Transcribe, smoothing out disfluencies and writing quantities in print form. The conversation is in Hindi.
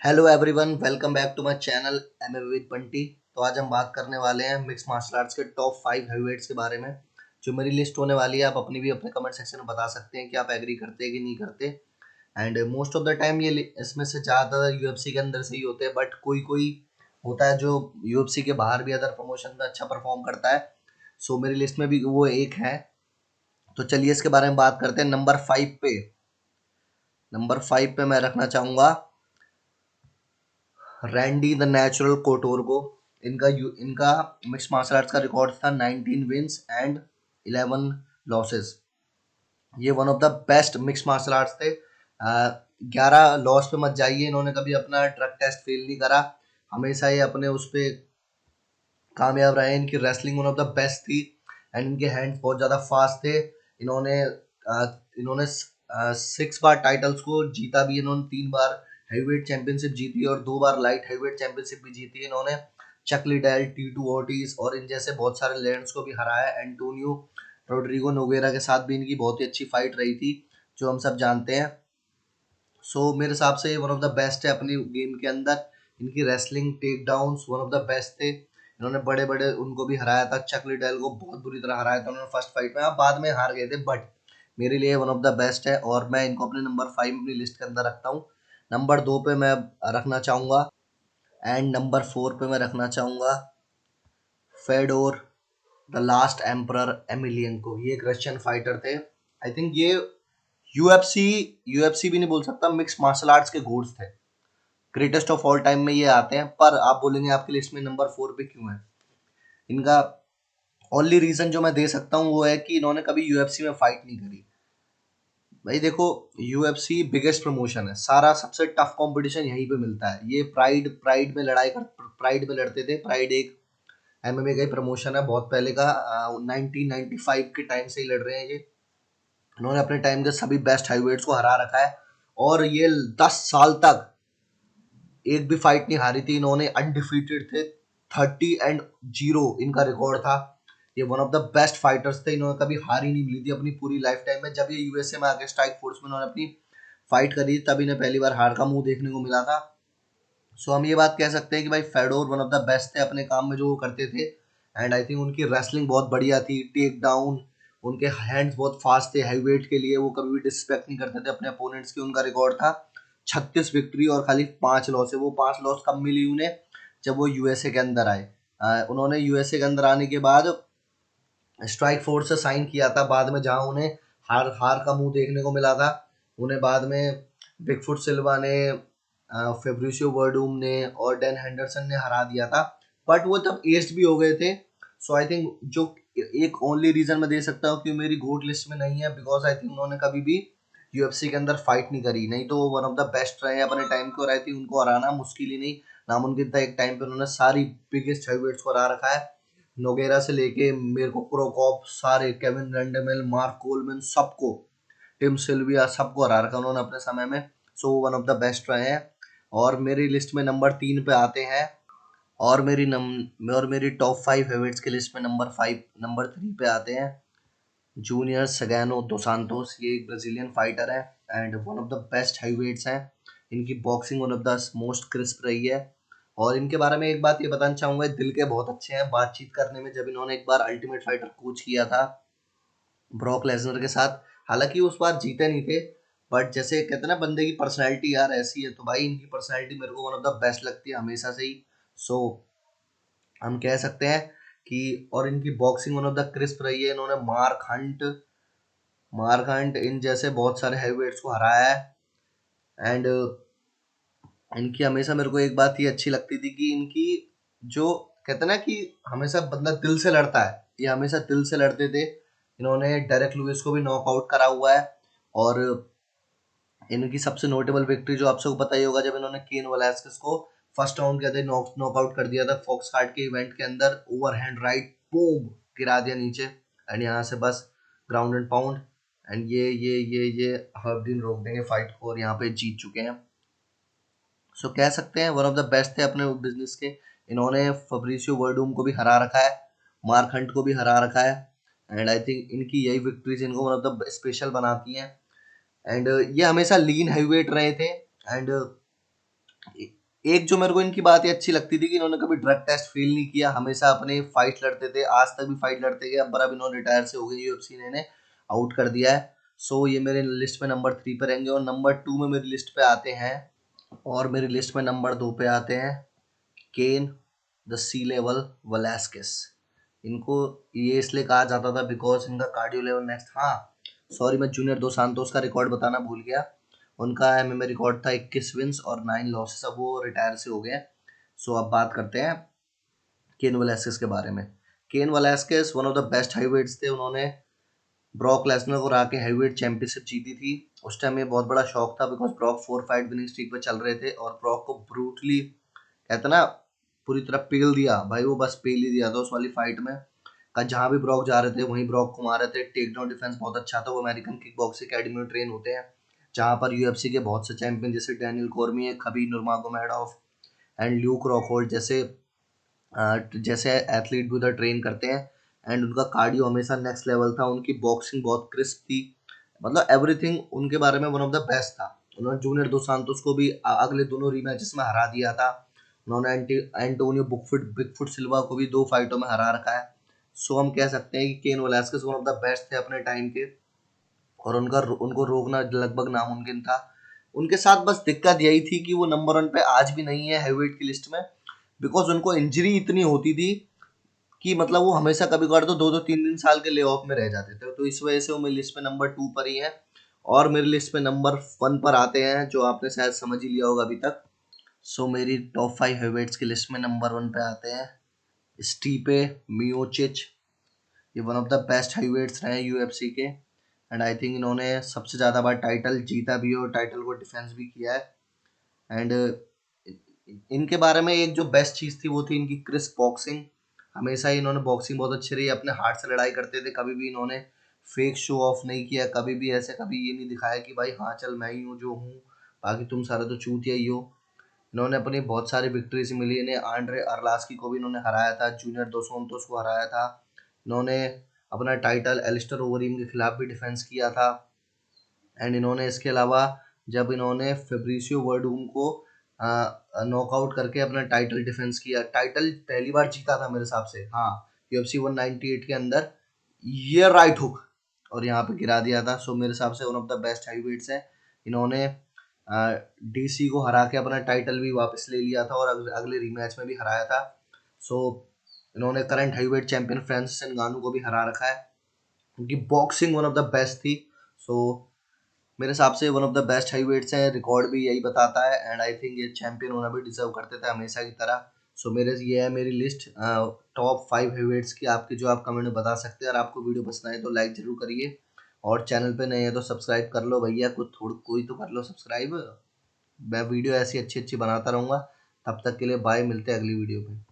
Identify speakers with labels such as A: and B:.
A: Hello everyone, welcome back to my channel MA with Bunty. तो आज हम बात करने वाले हैं मिक्स मार्शल आर्ट्स के टॉप 5 हेवीवेट्स के बारे में। जो मेरी लिस्ट होने वाली है, आप अपनी भी अपने कमेंट सेक्शन में बता सकते हैं कि आप एग्री करते हैं कि नहीं करते। And most of the time ये इसमें से ज़्यादा यूएफसी के अंदर से ही होते हैं, बट कोई कोई होता है जो यूएफसी के बाहर भी अदर प्रमोशन में अच्छा परफॉर्म करता है। सो मेरी लिस्ट में भी वो एक है। तो चलिए इसके बारे में बात करते हैं। नंबर 5 पे मैं रखना चाहूँगा रैंडी द नेचुरल कोटोर को। इनका मिक्स मार्शल आर्ट्स का रिकॉर्ड था 19 विंस एंड 11 लॉसेस। ये one of the best mix martial arts थे। 11 लॉस पे मत जाइए, इन्होंने कभी अपना ड्रग टेस्ट फेल नहीं करा। हमेशा ये अपने उस पे कामयाब रहे। इनकी wrestling one of the best थी एंड इनके हैंड्स बहुत ज़्यादा फास्ट थे। इन्होंने 6 बार टाइटल्स को जीता भी। इन्होंने 3 बार हैवीवेट चैंपियनशिप जीती और 2 बार लाइट हैवीवेट चैंपियनशिप भी जीती। इन्होंने चक लिडेल, टीटू ओटिस और इन जैसे बहुत सारे लेजेंड्स को भी हराया। एंटोनियो रोड्रिगो नोगेरा के साथ भी इनकी बहुत ही अच्छी फाइट रही थी, जो हम सब जानते हैं। मेरे हिसाब से वन ऑफ द बेस्ट है अपनी गेम के अंदर। इनकी wrestling, takedowns one of the best थे। इन्होंने बड़े बड़े उनको भी हराया था। चक लिडेल को बहुत बुरी तरह हराया था उन्होंने फर्स्ट फाइट में। बाद में हार गए थे, बट मेरे लिए वन ऑफ द बेस्ट है और मैं इनको अपने नंबर 5 अपनी लिस्ट के अंदर रखता हूँ। नंबर 2 पे मैं रखना चाहूँगा एंड नंबर 4 पे मैं रखना चाहूँगा फेडोर द लास्ट एम्परर एमिलियंको। ये एक रशियन फाइटर थे। आई थिंक ये यूएफसी यूएफसी भी नहीं बोल सकता, मिक्स मार्शल आर्ट्स के गोड्स थे। ग्रेटेस्ट ऑफ ऑल टाइम में ये आते हैं। पर आप बोलेंगे आपकी लिस्ट में नंबर 4 पे क्यों है? इनका ओनली रीजन जो मैं दे सकता हूँ वो है कि इन्होंने कभी यूएफसी में फाइट नहीं करी। भाई देखो, यूएफसी बिगेस्ट प्रमोशन है, सारा सबसे टफ कंपटीशन यहीं पे मिलता है। ये प्राइड में प्राइड में लड़ते थे। प्राइड एक एमएमए का ही प्रमोशन है, बहुत पहले का। 1995 के टाइम से ही लड़ रहे हैं ये। इन्होंने अपने टाइम के सभी बेस्ट हाईवेट्स को हरा रखा है और ये 10 साल तक एक भी फाइट नहीं हारी थी। इन्होंने अनडिफीटेड थे। 30-0 इनका रिकॉर्ड था। ये one of the best fighters थे। इन्होंने कभी हार ही नहीं मिली थी अपनी पूरी लाइफ टाइम में। जब ये यूएसए में आके स्ट्राइक फोर्स में इन्होंने अपनी फाइट करी, तब इन्हें पहली बार हार का मुंह देखने को मिला था। हम ये बात कह सकते हैं कि भाई Fedor one of the best थे अपने काम में जो वो करते थे। एंड आई थिंक उनकी रेसलिंग बहुत बढ़िया थी। टेक डाउन, उनके हैंड्स बहुत फास्ट थे। हैवीवेट के लिए वो कभी भी डिसरिस्पेक्ट नहीं करते थे अपने अपोनेंट्स की। उनका रिकॉर्ड था 36 विक्ट्री और खाली 5 लॉस है। वो 5 लॉस कब मिली उन्हें? जब वो यूएसए के अंदर आए। उन्होंने यूएसए के अंदर आने के बाद स्ट्राइक फोर्स से साइन किया था बाद में, जहां उन्हें हार हार का मुंह देखने को मिला था। उन्हें बाद में बिगफुट सिल्वा ने, फेब्रिशियो वर्डूम ने और डैन हेंडरसन ने हरा दिया था। बट वो तब एज्ड भी हो गए थे। आई थिंक जो एक ओनली रीजन मैं दे सकता हूँ कि मेरी गोट लिस्ट में नहीं है, बिकॉज आई थिंक उन्होंने कभी भी यूएफसी के अंदर फाइट नहीं करी। नहीं तो वो वन ऑफ द बेस्ट रहे अपने टाइम के और आई थिंक उनको हराना मुश्किल ही नहीं, नामुमकिन था। एक टाइम पे उन्होंने सारी बिगेस्ट हैवीवेट्स को हरा रखा है। नोगेरा से लेके मेरे को क्रोकॉप, सारे केविन रेंडेमेल, मार्क कोलमैन, सबको, टिम सिल्विया, सबको हरा रखा उन्होंने अपने समय में। वन ऑफ द बेस्ट रहे हैं। और मेरी लिस्ट में नंबर 3 पे आते हैं और मेरी टॉप 5 फेवरेट्स की लिस्ट में नंबर 3 पे आते हैं जूनियर सेगानो दो सांतोस। ये एक ब्राजीलियन फाइटर है and one of the best heavyweights हैं। इनकी boxing one of the most crisp रही है। और इनके बारे में एक बात ये बताना चाहूंगा, दिल के बहुत अच्छे हैं बातचीत करने में। जब इन्होंने एक बार अल्टीमेट फाइटर कोच किया था ब्रॉक लेसनर के साथ, हालांकि उस बार जीते नहीं थे, बट जैसे कहते हैं ना बंदे की पर्सनैलिटी यार ऐसी है, तो भाई इनकी पर्सनैलिटी मेरे को वन ऑफ द बेस्ट लगती है हमेशा से ही। सो हम कह सकते हैं कि, और इनकी boxing one of the crisp रही है। इन्होंने मार्क हंट इन जैसे बहुत सारे हैवीवेट्स को हराया है। एंड इनकी हमेशा मेरे को एक बात ये अच्छी लगती थी कि इनकी जो कहते हैं ना कि हमेशा बंदा दिल से लड़ता है, ये हमेशा दिल से लड़ते थे। इन्होंने डेरेक लुइस को भी नॉकआउट करा हुआ है। और इनकी सबसे नोटेबल विक्ट्री जो आप सबको पता ही होगा, जब इन्होंने केन वेलास्केस को फर्स्ट राउंड के अंदर नॉकआउट कर दिया था फॉक्स कार्ड के इवेंट के अंदर। ओवरहैंड राइट बूम गिरा दिया नीचे एंड यहाँ से बस ग्राउंड एंड पाउंड। एंड ये हर्ब रोक देंगे फाइट को और यहाँ पे जीत चुके हैं। कह सकते हैं वन ऑफ द बेस्ट थे अपने बिजनेस के। इन्होंने फब्रिसियो वर्डूम को भी हरा रखा है, मार्क हंट को भी हरा रखा है। एंड आई थिंक इनकी यही विक्ट्रीज इनको वन ऑफ द स्पेशल बनाती हैं। एंड ये हमेशा लीन हैवीवेट रहे थे। एंड एक जो मेरे को इनकी बात ये अच्छी लगती थी कि इन्होंने कभी ड्रग टेस्ट फेल नहीं किया, हमेशा अपने फाइट लड़ते थे, आज तक भी फाइट लड़ते गए। अब इन्होंने रिटायर से हो गए, यूएफसी ने इन्हें आउट कर दिया है। सो ये मेरे लिस्ट में नंबर 3 पर रहेंगे। और नंबर 2 में मेरी लिस्ट पे आते हैं, और मेरी लिस्ट में नंबर 2 पे आते हैं केन द सी लेवल वलास्किस। इनको ये इसलिए कहा जाता था बिकॉज इनका कार्डियो लेवल नेक्स्ट। हाँ सॉरी, मैं जूनियर दो सांतोस का रिकॉर्ड बताना भूल गया। उनका एमएमए रिकॉर्ड था 21 विंस और 9 लॉसेस। अब वो रिटायर से हो गए। सो अब बात करते हैं केन वेलास्केस के बारे में। केन वेलास्केस वन ऑफ द बेस्ट हाईवेट्स थे। उन्होंने ब्रॉक लेसनर को हरा के हैवीवेट चैंपियनशिप जीती थी। उस टाइम ये बहुत बड़ा शौक था because Brock 4 fight winning streak पे चल रहे थे, और ब्रॉक को ब्रूटली कहते ना पूरी तरह पेल दिया भाई, वो बस पेल ही दिया था उस वाली फाइट में। का जहाँ भी ब्रॉक जा रहे थे वहीं ब्रॉक को मार रहे थे। टेक डाउन डिफेंस बहुत अच्छा था। वो अमेरिकन किक बॉक्सिंग अकेडमी में ट्रेन होते हैं, जहाँ पर यूएफसी के बहुत से चैंपियन जैसे Daniel Cormier, Khabib Nurmagomedov and Luke Rockhold जैसे एथलीट भी उधर ट्रेन करते हैं। एंड उनका कार्डियो हमेशा नेक्स्ट लेवल था। उनकी बॉक्सिंग बहुत क्रिस्प थी, मतलब एवरीथिंग उनके बारे में वन ऑफ द बेस्ट था। उन्होंने जूनियर दो सांतोस को भी अगले दोनों रीमैचेस में हरा दिया था। उन्होंने एंटोनियो बिगफुट सिल्वा को भी 2 फाइटों में हरा रखा है। सो हम कह सकते हैं कि केन वेलास्केस वन ऑफ द बेस्ट थे अपने टाइम के, और उनको रोकना लगभग नामुमकिन था। उनके साथ बस दिक्कत यही थी कि वो नंबर 1 पे आज भी नहीं है हैवीवेट की लिस्ट में, बिकॉज उनको इंजरी इतनी होती थी कि मतलब वो हमेशा कभी कभार तो 2-2 3 दिन साल के ले ऑफ में रह जाते थे। तो इस वजह से वो मेरी लिस्ट में नंबर 2 पर ही है। और मेरी लिस्ट में नंबर 1 पर आते हैं, जो आपने शायद समझ ही लिया होगा अभी तक। सो मेरी टॉप 5 हेवीवेट्स की लिस्ट में नंबर 1 पे आते हैं स्टीपे मियोचिच। ये वन ऑफ द बेस्ट हेवीवेट्स रहे यूएफसी के, एंड आई थिंक इन्होंने सबसे ज़्यादा बार टाइटल जीता भी है और टाइटल को डिफेंस भी किया है। एंड इनके बारे में एक जो बेस्ट चीज़ थी वो थी इनकी क्रिस्प बॉक्सिंग। हमेशा ही इन्होंने बॉक्सिंग बहुत अच्छी रही, अपने हार्ट से लड़ाई करते थे। कभी भी इन्होंने फेक शो ऑफ नहीं किया, कभी भी ऐसे कभी ये नहीं दिखाया कि भाई हाँ चल मैं ही हूँ जो हूँ, बाकी तुम सारे तो चूतिया ही हो। इन्होंने अपनी बहुत सारी विक्ट्रीज मिली। इन्हें आंड्रे अरलास्की को भी इन्होंने हराया था, जूनियर दो सांतोस को हराया था। इन्होंने अपना टाइटल एलिस्टर ओवरीम के खिलाफ भी डिफेंस किया था। एंड इन्होंने इसके अलावा जब इन्होंने फेब्रिसियो वर्डूम को नॉकआउट करके अपना टाइटल डिफेंस किया, टाइटल पहली बार जीता था मेरे हिसाब से, हाँ, यूएफसी 198 के अंदर, ये राइट हुक और यहाँ पे गिरा दिया था। सो मेरे हिसाब से वन ऑफ द बेस्ट हाईवेट्स है। इन्होंने डीसी को हरा के अपना टाइटल भी वापस ले लिया था और अगले रीमैच में भी हराया था। सो इन्होंने करंट हाईवेट चैंपियन फ्रांसिस नगानू को भी हरा रखा है। उनकी boxing one of the best थी। सो मेरे हिसाब से one of the best heavyweights हैं, रिकॉर्ड भी यही बताता है। एंड आई थिंक ये चैंपियन होना भी डिजर्व करते थे हमेशा की तरह। सो मेरे ये है मेरी लिस्ट टॉप 5 हाईवेट्स की, आपके जो आप कमेंट में बता सकते हैं। और आपको वीडियो पसंद आए तो लाइक जरूर करिए, और चैनल पे नए हैं तो सब्सक्राइब कर लो भैया, कुछ थोड़ा कोई तो कर लो सब्सक्राइब। मैं वीडियो ऐसी अच्छी अच्छी बनाता रहूँगा। तब तक के लिए बाय, मिलते हैं अगली वीडियो में।